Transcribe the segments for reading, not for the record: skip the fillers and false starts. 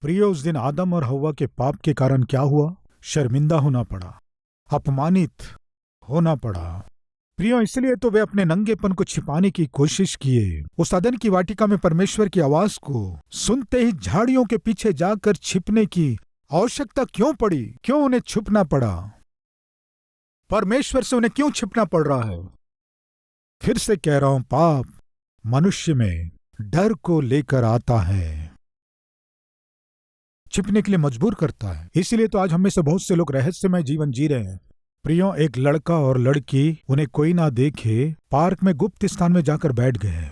प्रियो, उस दिन आदम और हव्वा के पाप के कारण क्या हुआ? शर्मिंदा होना पड़ा, अपमानित होना पड़ा। प्रियो, इसलिए तो वे अपने नंगेपन को छिपाने की कोशिश किए। उस अदन की वाटिका में परमेश्वर की आवाज को सुनते ही झाड़ियों के पीछे जाकर छिपने की आवश्यकता क्यों पड़ी? क्यों उन्हें छुपना पड़ा? परमेश्वर से उन्हें क्यों छिपना पड़ रहा है? फिर से कह रहा हूं, पाप मनुष्य में डर को लेकर आता है, छिपने के लिए मजबूर करता है। इसीलिए तो आज हम में से बहुत से लोग रहस्यमय जीवन जी रहे हैं। प्रियो, एक लड़का और लड़की, उन्हें कोई ना देखे, पार्क में गुप्त स्थान में जाकर बैठ गए।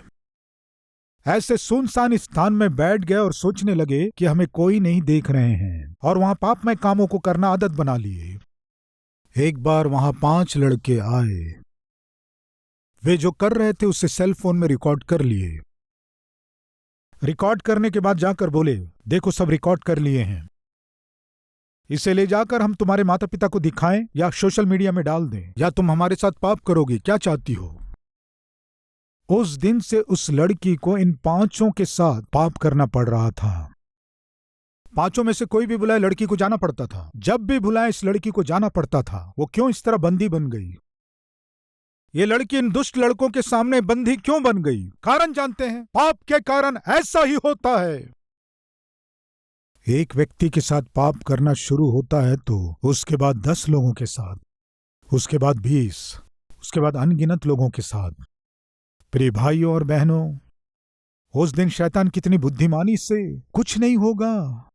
ऐसे सुनसान स्थान में बैठ गए और सोचने लगे कि हमें कोई नहीं देख रहे हैं, और वहां पापमय कामों को करना आदत बना लिए। एक बार वहां 5 लड़के आए। वे जो कर रहे थे उसे सेल फोन में रिकॉर्ड कर लिए। रिकॉर्ड करने के बाद जाकर बोले, देखो सब रिकॉर्ड कर लिए हैं, इसे ले जाकर हम तुम्हारे माता पिता को दिखाएं या सोशल मीडिया में डाल दें, या तुम हमारे साथ पाप करोगी, क्या चाहती हो? उस दिन से उस लड़की को इन 5 के साथ पाप करना पड़ रहा था। 5 में से कोई भी बुलाए लड़की को जाना पड़ता था। जब भी बुलाए इस लड़की को जाना पड़ता था। वो क्यों इस तरह बंदी बन गई? ये लड़की इन दुष्ट लड़कों के सामने बंदी क्यों बन गई? कारण जानते हैं, पाप के कारण ऐसा ही होता है। एक व्यक्ति के साथ पाप करना शुरू होता है तो उसके बाद 10 लोगों के साथ, उसके बाद 20, उसके बाद अनगिनत लोगों के साथ। प्रिय भाइयों और बहनों, उस दिन शैतान कितनी बुद्धिमानी से, कुछ नहीं होगा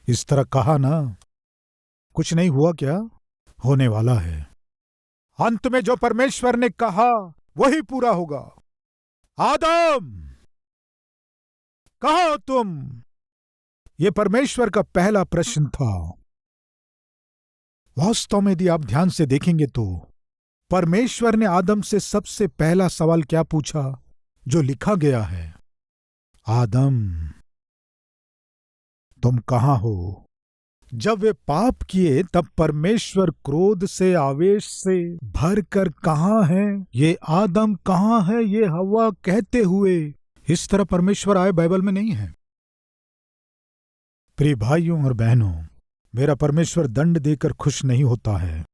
इस तरह कहा ना, कुछ नहीं हुआ, क्या होने वाला है? अंत में जो परमेश्वर ने कहा वही पूरा होगा। आदम, कहाँ हो तुम? यह परमेश्वर का पहला प्रश्न था। वास्तव में यदि आप ध्यान से देखेंगे तो परमेश्वर ने आदम से सबसे पहला सवाल क्या पूछा जो लिखा गया है? आदम, तुम कहां हो? जब वे पाप किए तब परमेश्वर क्रोध से, आवेश से भरकर कहां है ये आदम, कहां है ये हव्वा कहते हुए, इस तरह परमेश्वर आए बाइबल में नहीं है। प्रिय भाइयों और बहनों, मेरा परमेश्वर दंड देकर खुश नहीं होता है।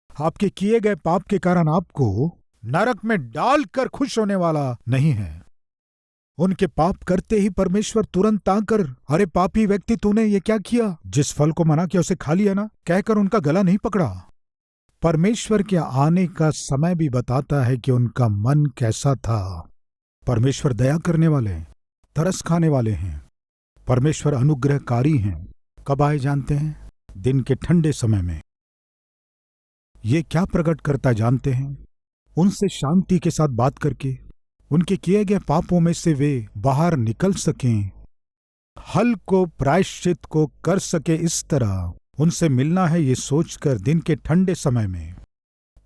आपके किए गए पाप के कारण आपको नरक में डालकर खुश होने वाला नहीं है। उनके पाप करते ही परमेश्वर तुरंत आकर, अरे पापी व्यक्ति, तूने ये क्या किया? जिस फल को मना किया उसे खा लिया ना, कहकर उनका गला नहीं पकड़ा। परमेश्वर के आने का समय भी बताता है कि उनका मन कैसा था। परमेश्वर दया करने वाले, तरस खाने वाले हैं। परमेश्वर अनुग्रहकारी हैं। कब आए जानते हैं? दिन के ठंडे समय में। ये क्या प्रकट करता जानते हैं? उनसे शांति के साथ बात करके उनके किए गए पापों में से वे बाहर निकल सकें, हल को, प्रायश्चित को कर सके। इस तरह उनसे मिलना है ये सोचकर दिन के ठंडे समय में।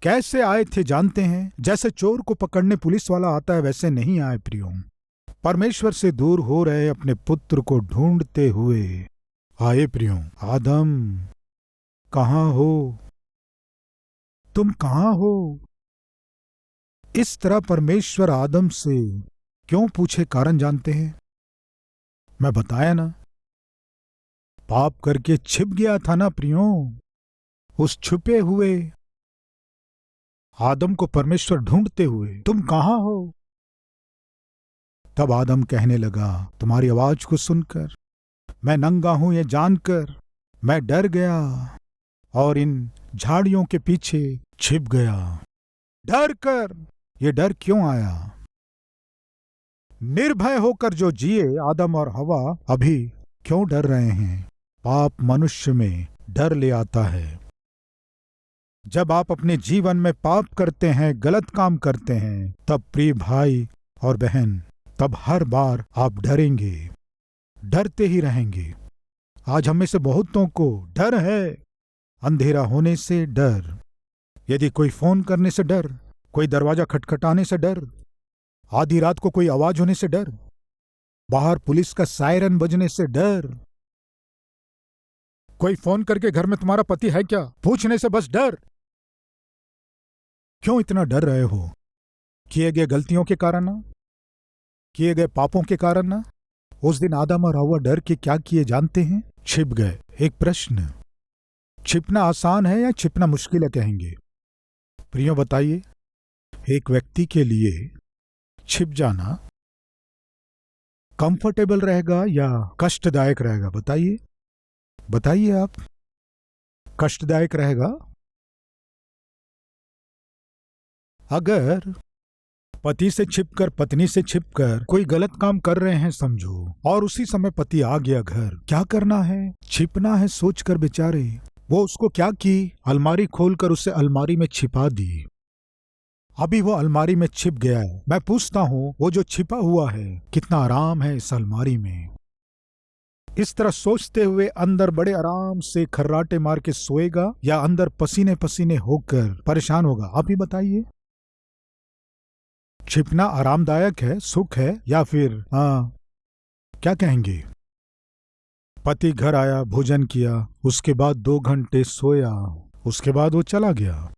कैसे आए थे जानते हैं? जैसे चोर को पकड़ने पुलिस वाला आता है वैसे नहीं आए प्रियो। परमेश्वर से दूर हो रहे अपने पुत्र को ढूंढते हुए आए प्रियो। आदम, कहां हो? तुम कहां हो? इस तरह परमेश्वर आदम से क्यों पूछे? कारण जानते हैं? मैं बताया ना, पाप करके छिप गया था ना प्रियो। उस छुपे हुए आदम को परमेश्वर ढूंढते हुए, तुम कहां हो? तब आदम कहने लगा, तुम्हारी आवाज को सुनकर, मैं नंगा हूं ये जानकर मैं डर गया और इन झाड़ियों के पीछे छिप गया। डर कर। ये डर क्यों आया? निर्भय होकर जो जिए आदम और हवा अभी क्यों डर रहे हैं? पाप मनुष्य में डर ले आता है। जब आप अपने जीवन में पाप करते हैं, गलत काम करते हैं, तब प्रिय भाई और बहन, तब हर बार आप डरेंगे, डरते ही रहेंगे। आज हम में से बहुतों को डर है। अंधेरा होने से डर, यदि कोई फोन करने से डर, कोई दरवाजा खटखटाने से डर, आधी रात को कोई आवाज होने से डर, बाहर पुलिस का सायरन बजने से डर, कोई फोन करके घर में तुम्हारा पति है क्या पूछने से बस डर। क्यों इतना डर रहे हो? किए गए गलतियों के कारण ना, किए गए पापों के कारण ना, उस दिन आदम और हव्वा डर के क्या किए जानते हैं? छिप गए। एक प्रश्न, छिपना आसान है या छिपना मुश्किल है कहेंगे? प्रियो बताइए, एक व्यक्ति के लिए छिप जाना कंफर्टेबल रहेगा या कष्टदायक रहेगा? बताइए, बताइए आप। कष्टदायक रहेगा। अगर पति से छिपकर, पत्नी से छिपकर कोई गलत काम कर रहे हैं समझो, और उसी समय पति आ गया घर, क्या करना है? छिपना है सोचकर बेचारे। वो उसको क्या की, अलमारी खोलकर उसे अलमारी में छिपा दी। अभी वो अलमारी में छिप गया है। मैं पूछता हूं, वो जो छिपा हुआ है कितना आराम है इस अलमारी में। इस तरह सोचते हुए अंदर बड़े आराम से खर्राटे मार के सोएगा या अंदर पसीने पसीने होकर परेशान होगा? आप ही बताइए। छिपना आरामदायक है, सुख है, या फिर क्या कहेंगे? पति घर आया, भोजन किया, उसके बाद 2 घंटे सोया, उसके बाद वो चला गया।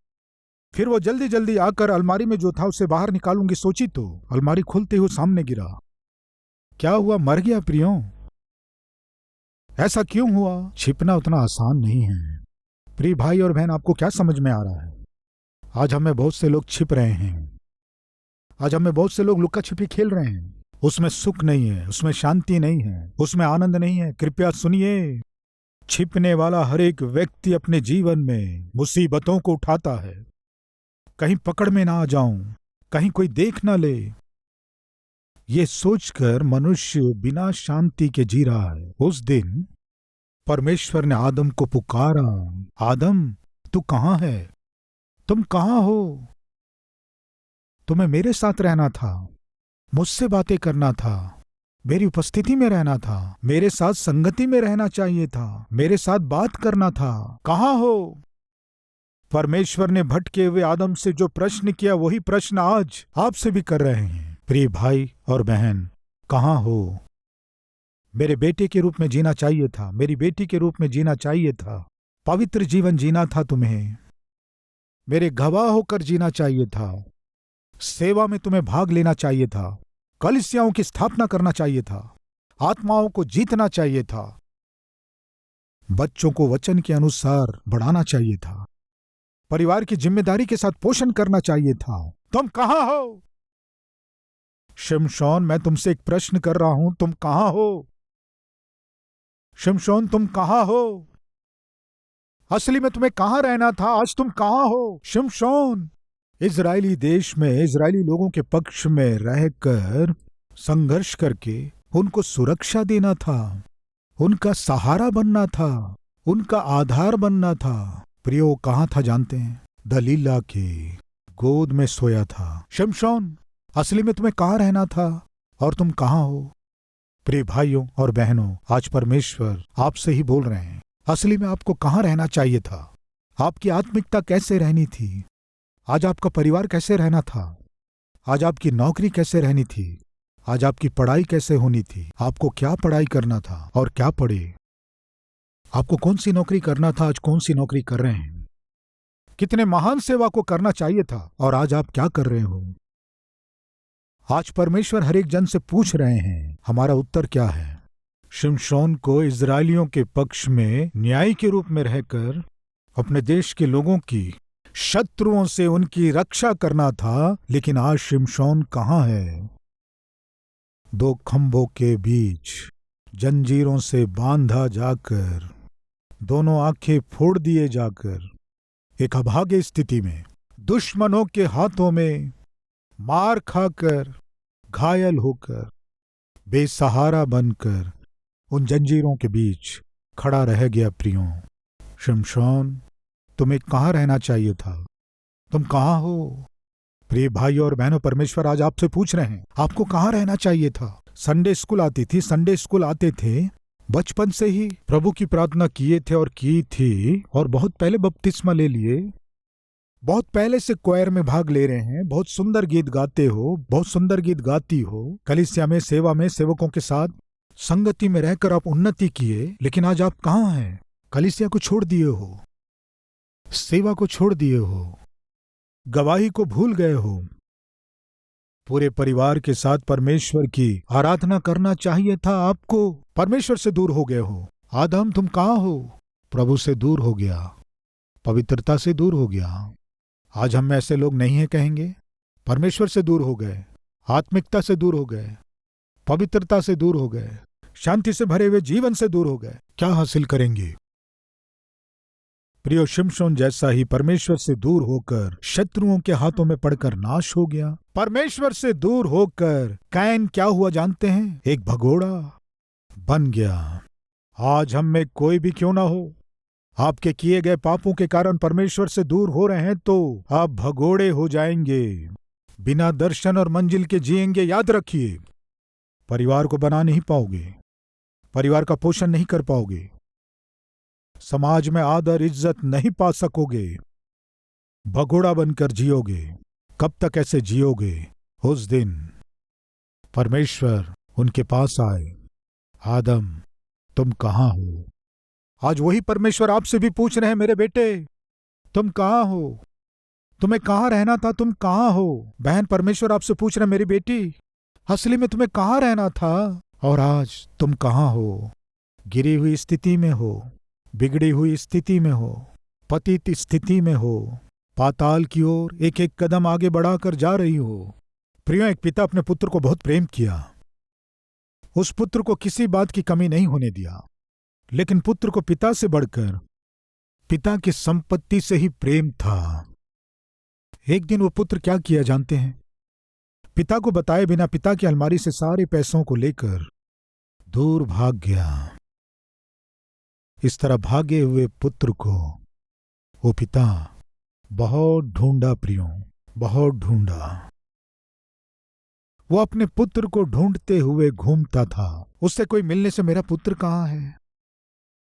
फिर वो जल्दी जल्दी आकर अलमारी में जो था उसे बाहर निकालूंगी सोची तो अलमारी खुलते हुए सामने गिरा। क्या हुआ? मर गया प्रियो। ऐसा क्यों हुआ? छिपना उतना आसान नहीं है। प्रिय भाई और बहन, आपको क्या समझ में आ रहा है? आज हमें बहुत से लोग छिप रहे हैं। आज हमें बहुत से लोग लुका छिपी खेल रहे हैं। उसमें सुख नहीं है, उसमें शांति नहीं है, उसमें आनंद नहीं है। कृपया सुनिए, छिपने वाला हर एक व्यक्ति अपने जीवन में मुसीबतों को उठाता है। कहीं पकड़ में ना आ जाऊं, कहीं कोई देख ना ले, ये सोचकर मनुष्य बिना शांति के जी रहा है। उस दिन परमेश्वर ने आदम को पुकारा, आदम तू कहां है? तुम कहां हो? तुम्हें मेरे साथ रहना था, मुझसे बातें करना था, मेरी उपस्थिति में रहना था, मेरे साथ संगति में रहना चाहिए था, मेरे साथ बात करना था। कहां हो? परमेश्वर ने भटके हुए आदम से जो प्रश्न किया वही प्रश्न आज आपसे भी कर रहे हैं। प्रिय भाई और बहन, कहां हो? मेरे बेटे के रूप में जीना चाहिए था, मेरी बेटी के रूप में जीना चाहिए था, पवित्र जीवन जीना था तुम्हें, मेरे गवाह होकर जीना चाहिए था, सेवा में तुम्हें भाग लेना चाहिए था, कलीसियाओं की स्थापना करना चाहिए था, आत्माओं को जीतना चाहिए था, बच्चों को वचन के अनुसार बढ़ाना चाहिए था, परिवार की जिम्मेदारी के साथ पोषण करना चाहिए था। तुम कहां हो? शिमशोन, मैं तुमसे एक प्रश्न कर रहा हूं, तुम कहां हो? शिमशोन, तुम कहां हो? असली में तुम्हें कहां रहना था? आज तुम कहां हो? शिमशोन, इजरायली देश में इजरायली लोगों के पक्ष में रहकर संघर्ष करके उनको सुरक्षा देना था, उनका सहारा बनना था, उनका आधार बनना था। प्रियो कहां था जानते हैं? दलीला के गोद में सोया था। शिमशोन, असली में तुम्हें कहां रहना था और तुम कहां हो? प्रिय भाइयों और बहनों, आज परमेश्वर आपसे ही बोल रहे हैं। असली में आपको कहां रहना चाहिए था? आपकी आत्मिकता कैसे रहनी थी? आज आपका परिवार कैसे रहना था? आज आपकी नौकरी कैसे रहनी थी? आज आपकी पढ़ाई कैसे होनी थी? आपको क्या पढ़ाई करना था और क्या पढ़े? आपको कौन सी नौकरी करना था, आज कौन सी नौकरी कर रहे हैं? कितने महान सेवा को करना चाहिए था और आज आप क्या कर रहे हो? आज परमेश्वर हर एक जन से पूछ रहे हैं, हमारा उत्तर क्या है? शिमशोन को इजरायलियों के पक्ष में न्यायी के रूप में रहकर अपने देश के लोगों की शत्रुओं से उनकी रक्षा करना था, लेकिन आज शिमशोन कहां है? 2 खंभों के बीच जंजीरों से बांधा जाकर, दोनों आंखें फोड़ दिए जाकर, एक अभागे स्थिति में, दुश्मनों के हाथों में मार खाकर, घायल होकर, बेसहारा बनकर उन जंजीरों के बीच खड़ा रह गया। प्रियो, शिमशोन, तुम्हें कहां रहना चाहिए था? तुम कहां हो? प्रिय भाई और बहनों, परमेश्वर आज आपसे पूछ रहे हैं, आपको कहां रहना चाहिए था? संडे स्कूल आती थी, संडे स्कूल आते थे, बचपन से ही प्रभु की प्रार्थना किए थे और की थी, और बहुत पहले बपतिस्मा ले लिए, बहुत पहले से क्वायर में भाग ले रहे हैं, बहुत सुंदर गीत गाते हो, बहुत सुंदर गीत गाती हो, कलीसिया में सेवा में सेवकों के साथ संगति में रहकर आप उन्नति किए, लेकिन आज आप कहां हैं? कलीसिया को छोड़ दिए हो, सेवा को छोड़ दिए हो, गवाही को भूल गए हो, पूरे परिवार के साथ परमेश्वर की आराधना करना चाहिए था आपको। परमेश्वर से दूर हो गए हो। आदम तुम कहाँ हो? प्रभु से दूर हो गया, पवित्रता से दूर हो गया। आज हम में ऐसे लोग नहीं हैं कहेंगे? परमेश्वर से दूर हो गए, आत्मिकता से दूर हो गए, पवित्रता से दूर हो गए, शांति से भरे हुए जीवन से दूर हो गए। क्या हासिल करेंगे? प्रियो, शिमशोन जैसा ही परमेश्वर से दूर होकर शत्रुओं के हाथों में पड़कर नाश हो गया। परमेश्वर से दूर होकर कैन क्या हुआ जानते हैं? एक भगोड़ा बन गया। आज हम में कोई भी क्यों ना हो, आपके किए गए पापों के कारण परमेश्वर से दूर हो रहे हैं तो आप भगोड़े हो जाएंगे, बिना दर्शन और मंजिल के जिएंगे। याद रखिए, परिवार को बना नहीं पाओगे, परिवार का पोषण नहीं कर पाओगे, समाज में आदर इज्जत नहीं पा सकोगे, भगोड़ा बनकर जियोगे। कब तक ऐसे जियोगे? उस दिन परमेश्वर उनके पास आए, आदम तुम कहाँ हो? आज वही परमेश्वर आपसे भी पूछ रहे हैं, मेरे बेटे तुम कहाँ हो? तुम्हें कहाँ रहना था? तुम कहाँ हो? बहन, परमेश्वर आपसे पूछ रहे हैं, मेरी बेटी असली में तुम्हें कहाँ रहना था? और आज तुम कहाँ हो? गिरी हुई स्थिति में हो, बिगड़ी हुई स्थिति में हो, पतित स्थिति में हो, पाताल की ओर एक एक कदम आगे बढ़ाकर जा रही हो। प्रियो, एक पिता अपने पुत्र को बहुत प्रेम किया। उस पुत्र को किसी बात की कमी नहीं होने दिया, लेकिन पुत्र को पिता से बढ़कर पिता की संपत्ति से ही प्रेम था। एक दिन वो पुत्र क्या किया जानते हैं? पिता को बताए बिना पिता की अलमारी से सारे पैसों को लेकर दूर भाग गया। इस तरह भागे हुए पुत्र को वो पिता बहुत ढूंढा। प्रियो, बहुत ढूंढा। वो अपने पुत्र को ढूंढते हुए घूमता था। उससे कोई मिलने से मेरा पुत्र कहाँ है,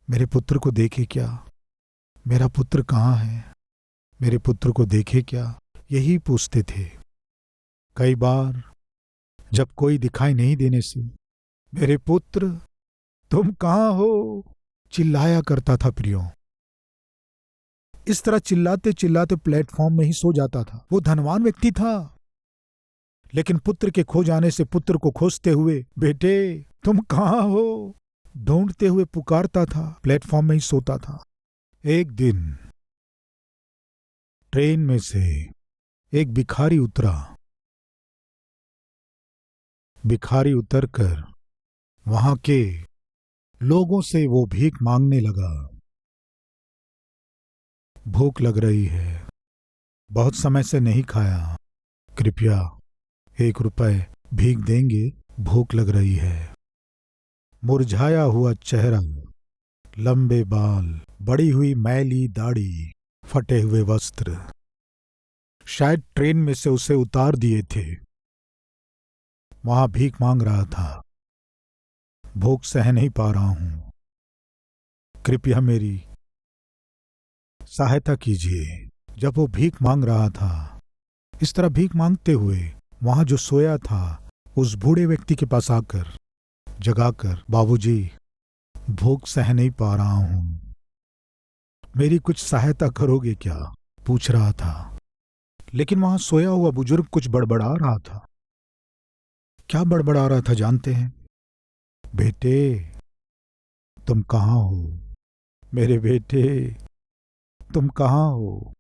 मेरे पुत्र को देखे क्या, मेरा पुत्र कहाँ है, मेरे पुत्र को देखे क्या, यही पूछते थे। कई बार जब कोई दिखाई नहीं देने से मेरे पुत्र तुम कहाँ हो चिल्लाया करता था। प्रियो, इस तरह चिल्लाते चिल्लाते प्लेटफॉर्म में ही सो जाता था। वो धनवान व्यक्ति था, लेकिन पुत्र के खो जाने से पुत्र को खोजते हुए, बेटे तुम कहाँ हो ढूंढते हुए पुकारता था, प्लेटफॉर्म में ही सोता था। एक दिन ट्रेन में से एक भिखारी उतरा। भिखारी उतरकर वहां के लोगों से वो भीख मांगने लगा। भूख लग रही है, बहुत समय से नहीं खाया, कृपया 1 रुपए भीख देंगे, भूख लग रही है। मुरझाया हुआ चेहरा, लंबे बाल, बड़ी हुई मैली दाढ़ी, फटे हुए वस्त्र, शायद ट्रेन में से उसे उतार दिए थे। वहां भीख मांग रहा था। भूख सह नहीं पा रहा हूं, कृपया मेरी सहायता कीजिए। जब वो भीख मांग रहा था, इस तरह भीख मांगते हुए वहां जो सोया था उस बूढ़े व्यक्ति के पास आकर जगाकर, बाबूजी भूख सह नहीं पा रहा हूं, मेरी कुछ सहायता करोगे क्या, पूछ रहा था। लेकिन वहां सोया हुआ बुजुर्ग कुछ बड़बड़ा रहा था। क्या बड़बड़ा रहा था जानते हैं? बेटे तुम कहाँ हो, मेरे बेटे तुम कहाँ हो,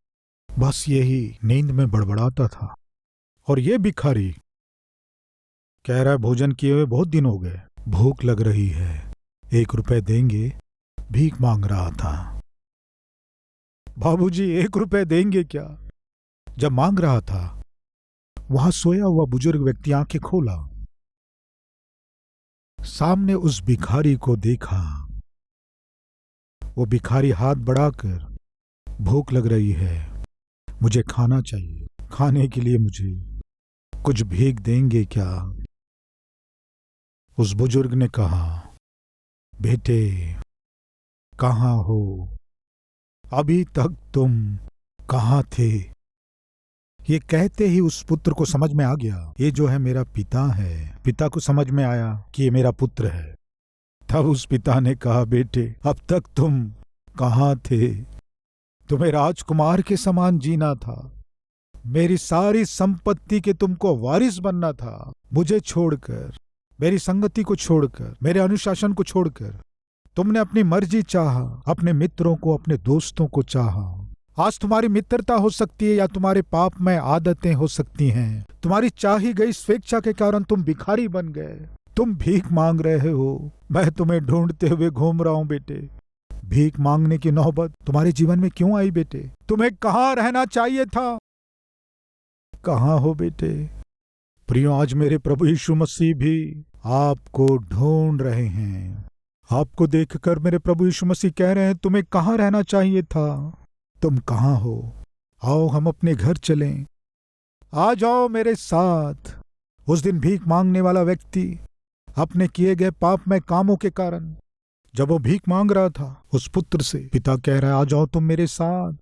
बस यही नींद में बड़बड़ाता था। और ये भिखारी कह रहा है, भोजन किए हुए बहुत दिन हो गए, भूख लग रही है, 1 रुपए देंगे, भीख मांग रहा था। बाबूजी 1 रुपए देंगे क्या? जब मांग रहा था, वहां सोया हुआ बुजुर्ग व्यक्ति आंखें खोला, सामने उस भिखारी को देखा। वो भिखारी हाथ बढ़ाकर, भूख लग रही है, मुझे खाना चाहिए, खाने के लिए मुझे कुछ भीख देंगे क्या? उस बुजुर्ग ने कहा, बेटे कहाँ हो, अभी तक तुम कहाँ थे? ये कहते ही उस पुत्र को समझ में आ गया, ये जो है मेरा पिता है। पिता को समझ में आया कि ये मेरा पुत्र है। तब उस पिता ने कहा, बेटे अब तक तुम कहाँ थे? तुम्हें राजकुमार के समान जीना था, मेरी सारी संपत्ति के तुमको वारिस बनना था। मुझे छोड़कर, मेरी संगति को छोड़कर, मेरे अनुशासन को छोड़कर तुमने अपनी मर्जी चाहा, अपने मित्रों को, अपने दोस्तों को चाहा। आज तुम्हारी मित्रता हो सकती है या तुम्हारे पापमय आदतें हो सकती हैं। तुम्हारी चाही गई स्वेच्छा के कारण तुम भिखारी बन गए। तुम भीख मांग रहे हो। मैं तुम्हें ढूंढते हुए घूम रहा हूं बेटे। भीख मांगने की नौबत तुम्हारे जीवन में क्यों आई बेटे? तुम्हें कहाँ रहना चाहिए था? कहाँ हो बेटे? प्रियो, आज मेरे प्रभु यीशु मसीह भी आपको ढूंढ रहे हैं। आपको देखकर मेरे प्रभु यीशु मसीह कह रहे हैं, तुम्हें कहाँ रहना चाहिए था? तुम कहाँ हो? आओ हम अपने घर चलें। आ जाओ मेरे साथ। उस दिन भीख मांगने वाला व्यक्ति अपने किए गए पापमय कामों के कारण जब वो भीख मांग रहा था, उस पुत्र से पिता कह रहा है, आ जाओ तुम मेरे साथ।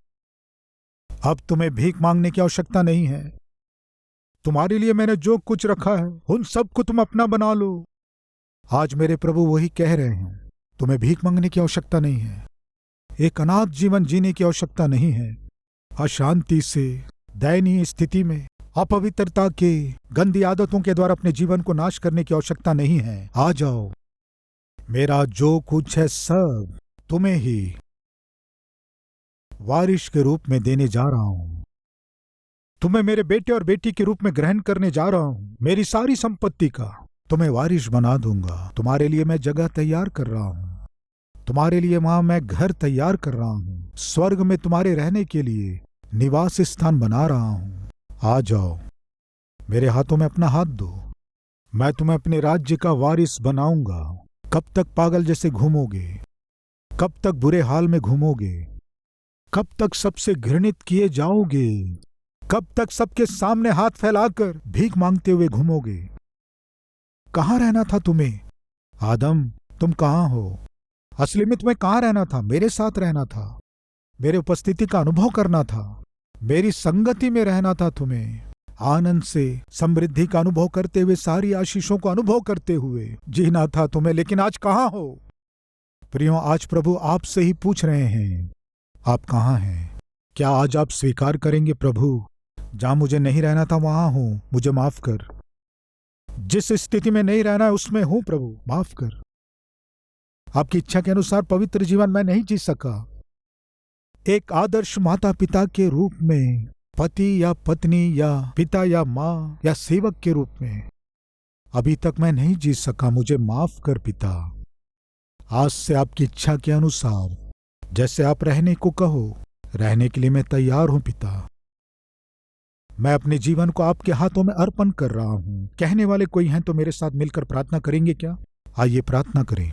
अब तुम्हें भीख मांगने की आवश्यकता नहीं है। तुम्हारे लिए मैंने जो कुछ रखा है उन सबको तुम अपना बना लो। आज मेरे प्रभु वही कह रहे हैं, तुम्हें भीख मांगने की आवश्यकता नहीं है। एक अनाथ जीवन जीने की आवश्यकता नहीं है। अशांति से, दयनीय स्थिति में, अपवित्रता के, गंदी आदतों के द्वारा अपने जीवन को नाश करने की आवश्यकता नहीं है। आ जाओ, मेरा जो कुछ है सब तुम्हें ही वारिस के रूप में देने जा रहा हूं। तुम्हें मेरे बेटे और बेटी के रूप में ग्रहण करने जा रहा हूं। मेरी सारी संपत्ति का तुम्हें वारिस बना दूंगा। तुम्हारे लिए मैं जगह तैयार कर रहा हूं। तुम्हारे लिए वहां मैं घर तैयार कर रहा हूं। स्वर्ग में तुम्हारे रहने के लिए निवास स्थान बना रहा हूं। आ जाओ, मेरे हाथों में अपना हाथ दो। मैं तुम्हें अपने राज्य का वारिस बनाऊंगा। कब तक पागल जैसे घूमोगे? कब तक बुरे हाल में घूमोगे? कब तक सबसे घृणित किए जाओगे? कब तक सबके सामने हाथ फैलाकर भीख मांगते हुए घूमोगे? कहाँ रहना था तुम्हें? आदम, तुम कहाँ हो? असली में तुम्हें कहाँ रहना था? मेरे साथ रहना था। मेरे उपस्थिति का अनुभव करना था। मेरी संगति में रहना था तुम्हें। आनंद से समृद्धि का अनुभव करते हुए, सारी आशीषों को अनुभव करते हुए जीना था तुम्हें। लेकिन आज कहाँ हो? प्रियो, आज प्रभु आपसे ही पूछ रहे हैं, आप कहाँ हैं? क्या आज आप स्वीकार करेंगे, प्रभु जहां मुझे नहीं रहना था वहां हूं, मुझे माफ कर। जिस स्थिति में नहीं रहना है उसमें हूं प्रभु, माफ कर। आपकी इच्छा के अनुसार पवित्र जीवन मैं नहीं जी सका। एक आदर्श माता पिता के रूप में, पति या पत्नी या पिता या माँ या सेवक के रूप में अभी तक मैं नहीं जी सका। मुझे माफ कर पिता। आज से आपकी इच्छा के अनुसार जैसे आप रहने को कहो, रहने के लिए मैं तैयार हूं पिता। मैं अपने जीवन को आपके हाथों में अर्पण कर रहा हूं। कहने वाले कोई हैं तो मेरे साथ मिलकर प्रार्थना करेंगे क्या? आइए प्रार्थना करें।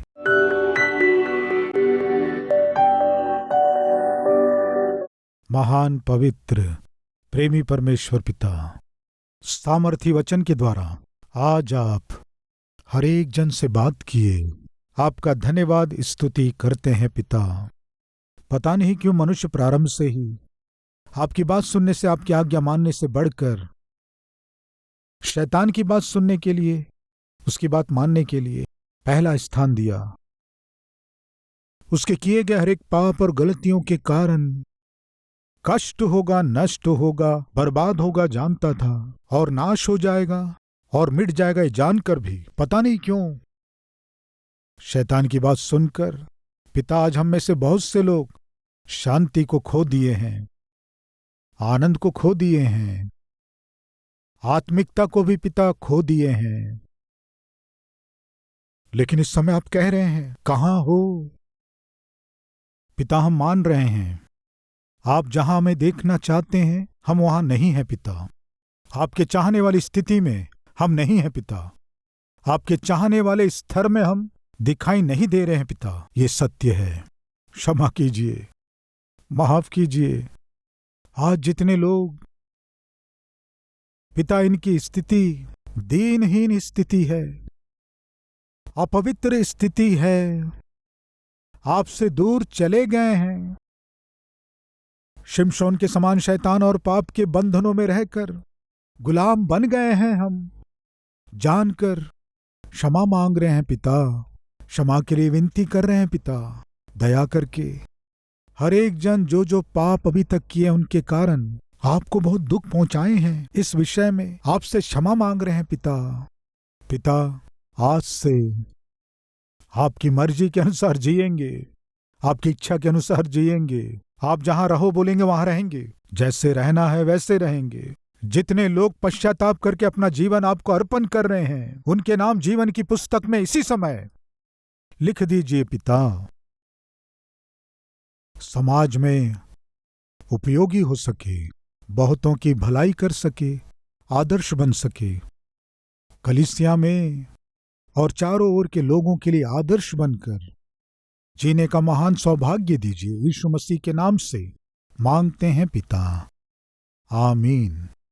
महान, पवित्र, प्रेमी परमेश्वर पिता, सामर्थी वचन के द्वारा आज आप हर एक जन से बात किए। आपका धन्यवाद स्तुति करते हैं पिता। पता नहीं क्यों मनुष्य प्रारंभ से ही आपकी बात सुनने से, आपकी आज्ञा मानने से बढ़कर शैतान की बात सुनने के लिए, उसकी बात मानने के लिए पहला स्थान दिया। उसके किए गए हर एक पाप और गलतियों के कारण कष्ट होगा, नष्ट होगा, बर्बाद होगा जानता था, और नाश हो जाएगा और मिट जाएगा जानकर भी पता नहीं क्यों शैतान की बात सुनकर पिता, आज हम में से बहुत से लोग शांति को खो दिए हैं, आनंद को खो दिए हैं, आत्मिकता को भी पिता खो दिए हैं। लेकिन इस समय आप कह रहे हैं, कहाँ हो पिता? हम मान रहे हैं, आप जहां हमें देखना चाहते हैं हम वहां नहीं हैं पिता। आपके चाहने वाली स्थिति में हम नहीं हैं पिता। आपके चाहने वाले स्तर में हम दिखाई नहीं दे रहे हैं पिता। ये सत्य है। क्षमा कीजिए, माफ कीजिए। आज जितने लोग पिता, इनकी स्थिति दीनहीन स्थिति है, अपवित्र स्थिति है, आपसे दूर चले गए हैं। शिमशोन के समान शैतान और पाप के बंधनों में रहकर गुलाम बन गए हैं। हम जानकर क्षमा मांग रहे हैं पिता। क्षमा के लिए विनती कर रहे हैं पिता। दया करके हर एक जन जो जो पाप अभी तक किए उनके कारण आपको बहुत दुख पहुंचाए हैं, इस विषय में आपसे क्षमा मांग रहे हैं पिता। पिता, आज से आपकी मर्जी के अनुसार जिएंगे, आपकी इच्छा के अनुसार जिएंगे। आप जहां रहो बोलेंगे वहां रहेंगे, जैसे रहना है वैसे रहेंगे। जितने लोग पश्चाताप करके अपना जीवन आपको अर्पण कर रहे हैं, उनके नाम जीवन की पुस्तक में इसी समय लिख दीजिए पिता। समाज में उपयोगी हो सके, बहुतों की भलाई कर सके, आदर्श बन सके, कलीसिया में और चारों ओर के लोगों के लिए आदर्श बनकर जीने का महान सौभाग्य दीजिए। यीशु मसीह के नाम से मांगते हैं पिता, आमीन।